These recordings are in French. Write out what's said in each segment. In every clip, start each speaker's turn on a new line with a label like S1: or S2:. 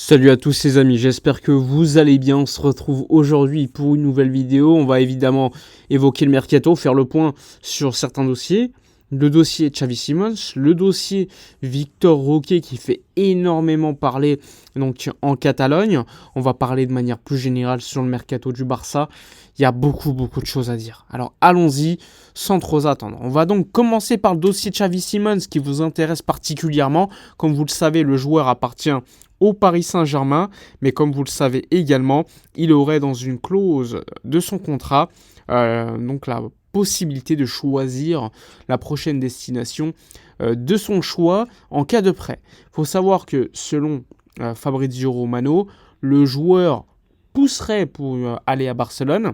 S1: Salut à tous les amis, j'espère que vous allez bien. On se retrouve aujourd'hui pour une nouvelle vidéo. On va évidemment évoquer le mercato, faire le point sur certains dossiers. Le dossier Xavi Simons, le dossier Victor Roque qui fait énormément parler donc en Catalogne. On va parler de manière plus générale sur le mercato du Barça. Il y a beaucoup de choses à dire. Alors allons-y sans trop attendre. On va donc commencer par le dossier Xavi Simons qui vous intéresse particulièrement. Comme vous le savez, le joueur appartient au Paris Saint-Germain, mais comme vous le savez également, il aurait dans une clause de son contrat donc la possibilité de choisir la prochaine destination de son choix en cas de prêt. Il faut savoir que selon Fabrizio Romano, le joueur pousserait pour aller à Barcelone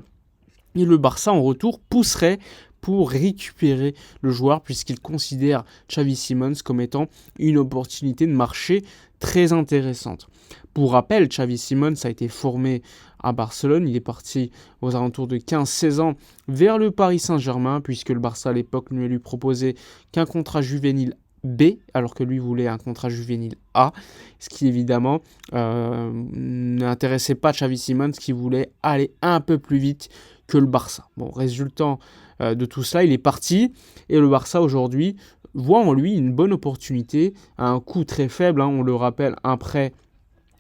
S1: et le Barça en retour pousserait pour récupérer le joueur puisqu'il considère Xavi Simons comme étant une opportunité de marché très intéressante. Pour rappel, Xavi Simons a été formé à Barcelone, il est parti aux alentours de 15-16 ans vers le Paris Saint-Germain puisque le Barça à l'époque ne lui proposait qu'un contrat juvénile B, alors que lui voulait un contrat juvénile A, ce qui évidemment n'intéressait pas Xavi Simons qui voulait aller un peu plus vite que le Barça. Bon, résultant de tout cela, il est parti et le Barça aujourd'hui voit en lui une bonne opportunité à un coût très faible, on le rappelle, un prêt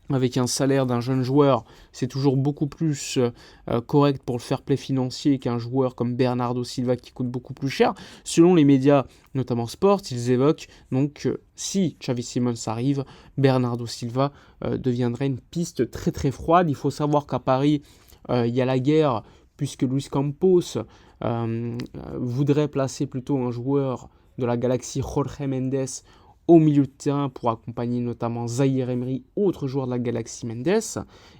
S1: avec un salaire d'un jeune joueur, c'est toujours beaucoup plus correct pour le fair play financier qu'un joueur comme Bernardo Silva qui coûte beaucoup plus cher. Selon les médias, notamment Sport, ils évoquent donc si Xavi Simons arrive, Bernardo Silva deviendrait une piste très très froide. Il faut savoir qu'à Paris, il y a la guerre puisque Luis Campos voudrait placer plutôt un joueur de la galaxie Jorge Mendes au milieu de terrain pour accompagner notamment Zaïre Emery, autre joueur de la galaxie Mendes,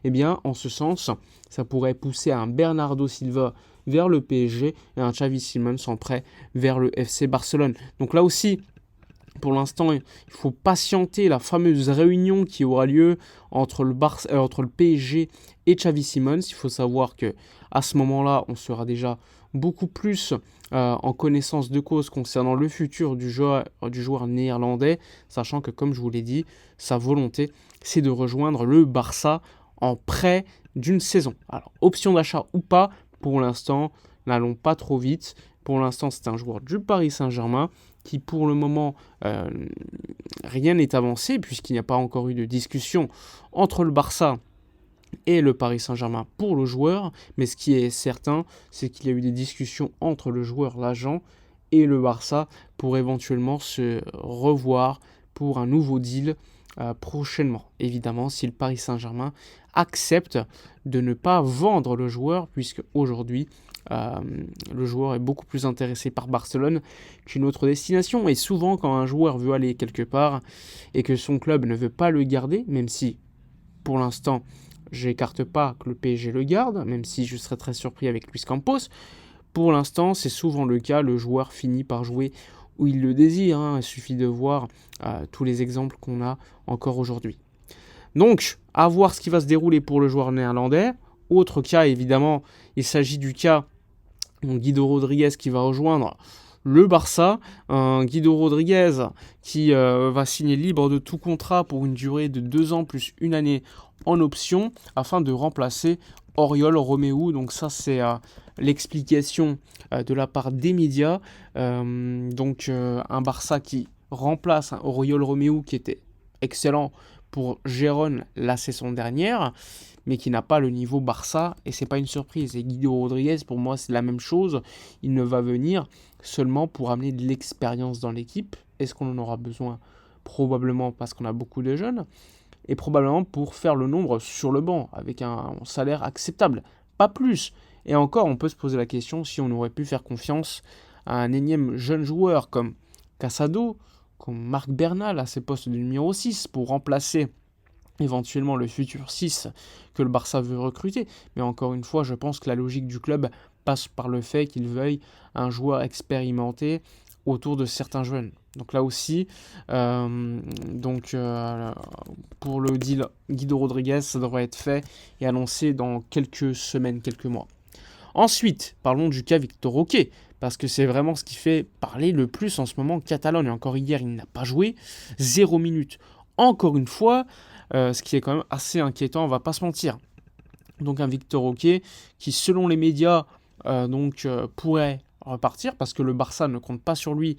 S1: eh bien, en ce sens, ça pourrait pousser un Bernardo Silva vers le PSG et un Xavi Simons en prêt vers le FC Barcelone. Donc là aussi, pour l'instant, il faut patienter la fameuse réunion qui aura lieu entre le PSG et Xavi Simons. Il faut savoir que à ce moment-là, on sera déjà beaucoup plus en connaissance de cause concernant le futur du joueur néerlandais, sachant que, comme je vous l'ai dit, sa volonté, c'est de rejoindre le Barça en prêt d'une saison. Alors, option d'achat ou pas, pour l'instant, n'allons pas trop vite. Pour l'instant, c'est un joueur du Paris Saint-Germain qui, pour le moment, rien n'est avancé, puisqu'il n'y a pas encore eu de discussion entre le Barça et le Paris Saint-Germain pour le joueur, mais ce qui est certain, c'est qu'il y a eu des discussions entre le joueur, l'agent et le Barça pour éventuellement se revoir pour un nouveau deal prochainement. Évidemment, si le Paris Saint-Germain accepte de ne pas vendre le joueur, puisque aujourd'hui, le joueur est beaucoup plus intéressé par Barcelone qu'une autre destination. Et souvent, quand un joueur veut aller quelque part et que son club ne veut pas le garder, même si pour l'instant, j'écarte pas que le PSG le garde, même si je serais très surpris avec Luis Campos. Pour l'instant, c'est souvent le cas, le joueur finit par jouer où il le désire. Il suffit de voir tous les exemples qu'on a encore aujourd'hui. Donc, à voir ce qui va se dérouler pour le joueur néerlandais. Autre cas, évidemment, il s'agit du cas de Guido Rodriguez qui va rejoindre le Barça, un Guido Rodriguez qui va signer libre de tout contrat pour une durée de 2 ans plus 1 année en option afin de remplacer Oriol Romeu. Donc ça c'est l'explication de la part des médias. Un Barça qui remplace un Oriol Romeu qui était excellent pour Gérone la saison dernière, mais qui n'a pas le niveau Barça, et c'est pas une surprise. Et Guido Rodriguez, pour moi, c'est la même chose. Il ne va venir seulement pour amener de l'expérience dans l'équipe. Est-ce qu'on en aura besoin? Probablement parce qu'on a beaucoup de jeunes, et probablement pour faire le nombre sur le banc, avec un salaire acceptable, pas plus. Et encore, on peut se poser la question si on aurait pu faire confiance à un énième jeune joueur comme Casado, comme Marc Bernal à ses postes de numéro 6 pour remplacer éventuellement le futur 6 que le Barça veut recruter. Mais encore une fois, je pense que la logique du club passe par le fait qu'il veuille un joueur expérimenté autour de certains jeunes. Donc là aussi, pour le deal Guido Rodriguez, ça devrait être fait et annoncé dans quelques semaines, quelques mois. Ensuite, parlons du cas Victor Roque, parce que c'est vraiment ce qui fait parler le plus en ce moment en Catalogne. Et encore hier, il n'a pas joué, 0 minute. Encore une fois, ce qui est quand même assez inquiétant, on va pas se mentir. Donc un Victor Roque qui, selon les médias, pourrait repartir parce que le Barça ne compte pas sur lui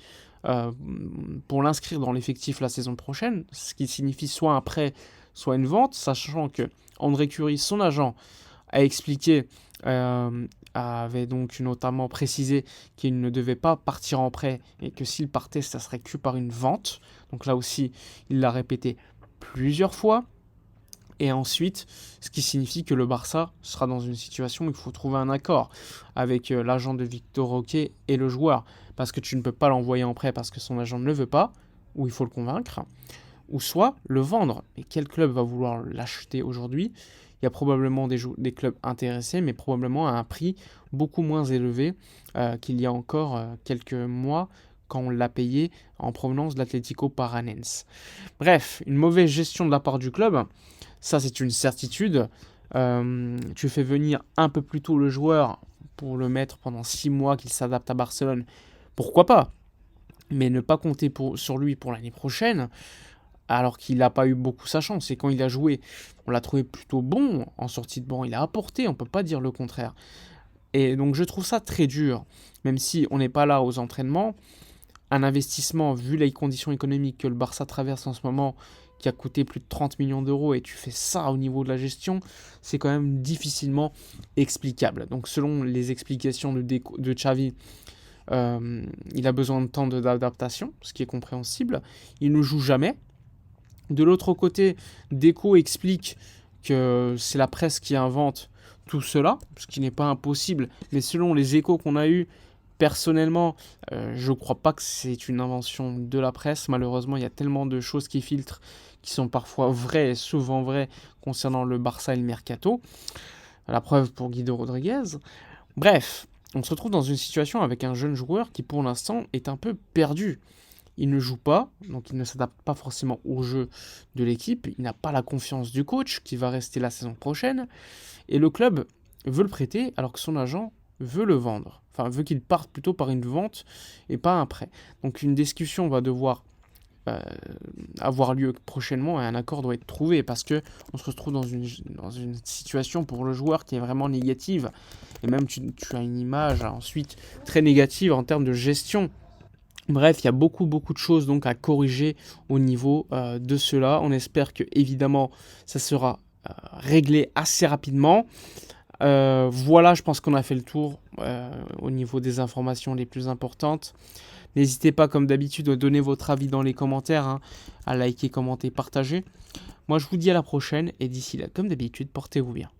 S1: pour l'inscrire dans l'effectif la saison prochaine, ce qui signifie soit un prêt, soit une vente, sachant que André Curie, son agent, a expliqué, avait donc notamment précisé qu'il ne devait pas partir en prêt et que s'il partait, ça serait que par une vente. Donc là aussi, il l'a répété plusieurs fois. Et ensuite, ce qui signifie que le Barça sera dans une situation où il faut trouver un accord avec l'agent de Victor Roque et le joueur. Parce que tu ne peux pas l'envoyer en prêt parce que son agent ne le veut pas, ou il faut le convaincre, ou soit le vendre. Et quel club va vouloir l'acheter aujourd'hui ? Il y a probablement des clubs intéressés, mais probablement à un prix beaucoup moins élevé qu'il y a encore quelques mois quand on l'a payé en provenance de l'Atlético Paranense. Bref, une mauvaise gestion de la part du club. Ça, c'est une certitude. Tu fais venir un peu plus tôt le joueur pour le mettre pendant 6 mois qu'il s'adapte à Barcelone. Pourquoi pas ? Mais ne pas compter sur lui pour l'année prochaine, alors qu'il n'a pas eu beaucoup sa chance. Et quand il a joué, on l'a trouvé plutôt bon en sortie de banc. Il a apporté, on ne peut pas dire le contraire. Et donc je trouve ça très dur. Même si on n'est pas là aux entraînements, un investissement, vu les conditions économiques que le Barça traverse en ce moment, qui a coûté plus de 30 millions d'euros, et tu fais ça au niveau de la gestion, c'est quand même difficilement explicable. Donc selon les explications de Xavi, il a besoin de temps d'adaptation, ce qui est compréhensible. Il ne joue jamais. De l'autre côté, Deco explique que c'est la presse qui invente tout cela, ce qui n'est pas impossible, mais selon les échos qu'on a eus, personnellement, je ne crois pas que c'est une invention de la presse. Malheureusement, il y a tellement de choses qui filtrent, qui sont parfois vraies et souvent vraies concernant le Barça et le Mercato. La preuve pour Guido Rodriguez. Bref, on se retrouve dans une situation avec un jeune joueur qui pour l'instant est un peu perdu. Il ne joue pas, donc il ne s'adapte pas forcément au jeu de l'équipe. Il n'a pas la confiance du coach qui va rester la saison prochaine. Et le club veut le prêter alors que son agent veut le vendre. Enfin, veut qu'il parte plutôt par une vente et pas un prêt. Donc une discussion va devoir avoir lieu prochainement et un accord doit être trouvé parce que on se retrouve dans une situation pour le joueur qui est vraiment négative. Et même tu as une image ensuite très négative en termes de gestion. Bref, il y a beaucoup de choses donc à corriger au niveau de cela. On espère que évidemment ça sera réglé assez rapidement. Voilà, je pense qu'on a fait le tour au niveau des informations les plus importantes. N'hésitez pas, comme d'habitude, à donner votre avis dans les commentaires, à liker, commenter, partager. Moi, je vous dis à la prochaine et d'ici là, comme d'habitude, portez-vous bien.